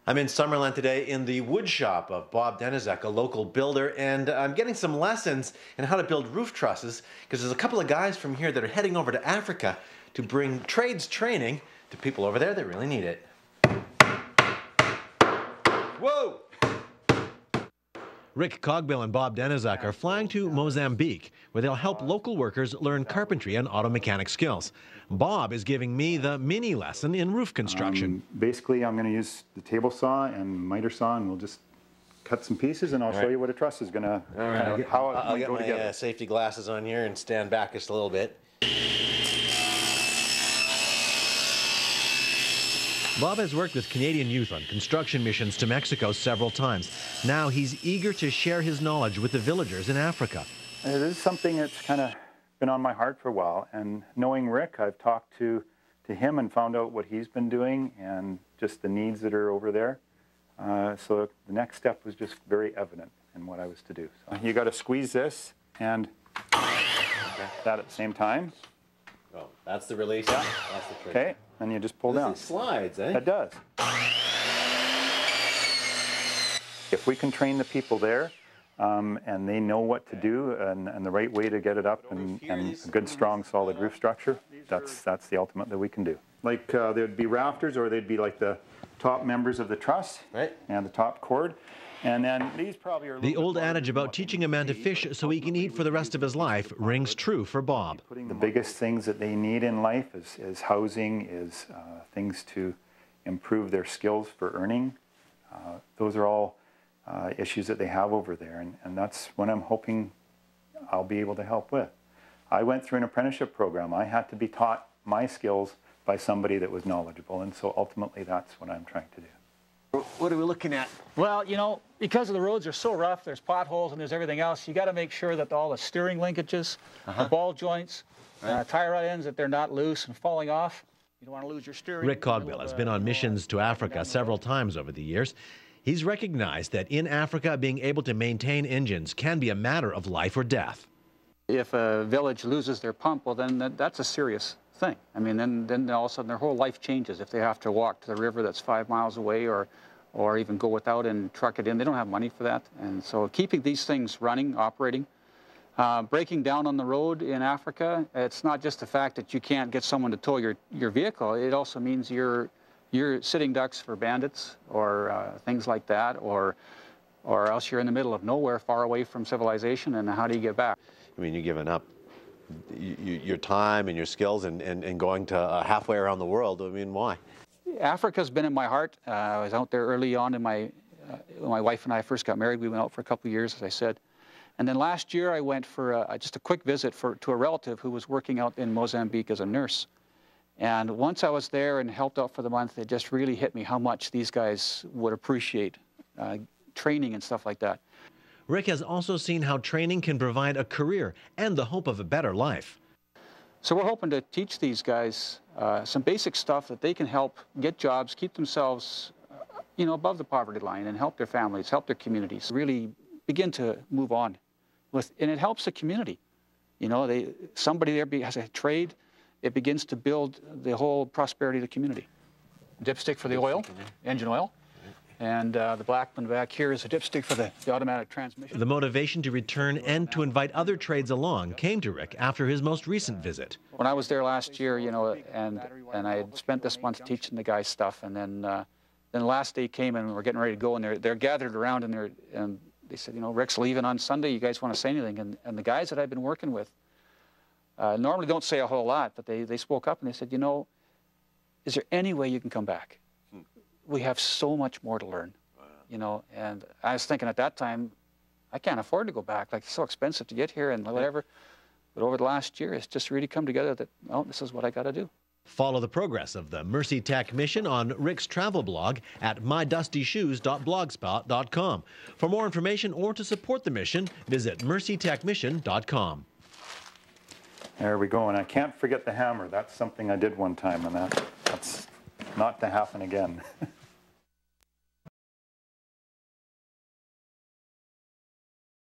I'm in Summerland today in the wood shop of Bob Denizek, a local builder, and I'm getting some lessons in how to build roof trusses because there's a couple of guys from here that are heading over to Africa to bring trades training to people over there that really need it. Whoa! Rick Cogbill and Bob Denizek are flying to Mozambique, where they'll help local workers learn carpentry and auto mechanic skills. Bob is giving me the mini lesson in roof construction. Basically, I'm going to use the table saw and miter saw, and we'll just cut some pieces, and I'll show you what a truss is going to, how it I'll might get go my together. safety glasses on here and stand back just a little bit. Bob has worked with Canadian youth on construction missions to Mexico several times. Now he's eager to share his knowledge with the villagers in Africa. It is something that's kind of been on my heart for a while, and knowing Rick, I've talked to him and found out what he's been doing and just the needs that are over there. So the next step was just very evident in what I was to do. So you got to squeeze this and that at the same time. Oh, that's the release. Yeah. That's the trick. Okay, and you just pull down. It slides, eh? It does. If we can train the people there, and they know what to do and the right way to get it up and a good, strong, solid roof structure, that's the ultimate that we can do. Like there'd be rafters, or they'd be like the top members of the truss, right, and the top cord. And then these probably are... The old adage about teaching a man to fish so he can eat for the rest of his life rings true for Bob. The biggest things that they need in life is housing, is things to improve their skills for earning. Those are all issues that they have over there, and that's what I'm hoping I'll be able to help with. I went through an apprenticeship program. I had to be taught my skills by somebody that was knowledgeable, and so ultimately that's what I'm trying to do. What are we looking at? Well, you know, because the roads are so rough, there's potholes and there's everything else, you got to make sure that all the steering linkages, the ball joints, tie rod ends, that they're not loose and falling off. You don't want to lose your steering. Rick Cogbill has been on missions to Africa several times over the years. He's recognized that in Africa, being able to maintain engines can be a matter of life or death. If a village loses their pump, well, then that's a serious thing. I mean, then all of a sudden their whole life changes. If they have to walk to the river that's 5 miles away, or even go without and truck it in, they don't have money for that. And so keeping these things running, operating, breaking down on the road in Africa, it's not just the fact that you can't get someone to tow your vehicle. It also means you're sitting ducks for bandits or things like that, or else you're in the middle of nowhere, far away from civilization, and how do you get back? I mean, you're giving up your time and your skills and going to halfway around the world. I mean, why? Africa's been in my heart. I was out there early on in when my wife and I first got married. We went out for a couple of years, as I said. And then last year I went for just a quick visit to a relative who was working out in Mozambique as a nurse. And once I was there and helped out for the month, it just really hit me how much these guys would appreciate training and stuff like that. Rick has also seen how training can provide a career and the hope of a better life. So we're hoping to teach these guys some basic stuff that they can help get jobs, keep themselves above the poverty line, and help their families, help their communities, really begin to move on. And it helps the community. You know, somebody there has a trade. It begins to build the whole prosperity of the community. Dipstick for the oil, engine oil. And the black one back here is a dipstick for the automatic transmission. The motivation to return and to invite other trades along came to Rick after his most recent visit. When I was there last year, and I had spent this month teaching the guys stuff, and then the last day came and we're getting ready to go, and they're gathered around, and they said, Rick's leaving on Sunday. You guys want to say anything? And the guys that I've been working with normally don't say a whole lot, but they spoke up and they said, is there any way you can come back? We have so much more to learn, and I was thinking at that time, I can't afford to go back. Like, it's so expensive to get here and whatever. But over the last year, it's just really come together that, this is what I got to do. Follow the progress of the Mercy Tech mission on Rick's travel blog at mydustyshoes.blogspot.com. For more information or to support the mission, visit mercytechmission.com. There we go, and I can't forget the hammer. That's something I did one time, and that's not to happen again.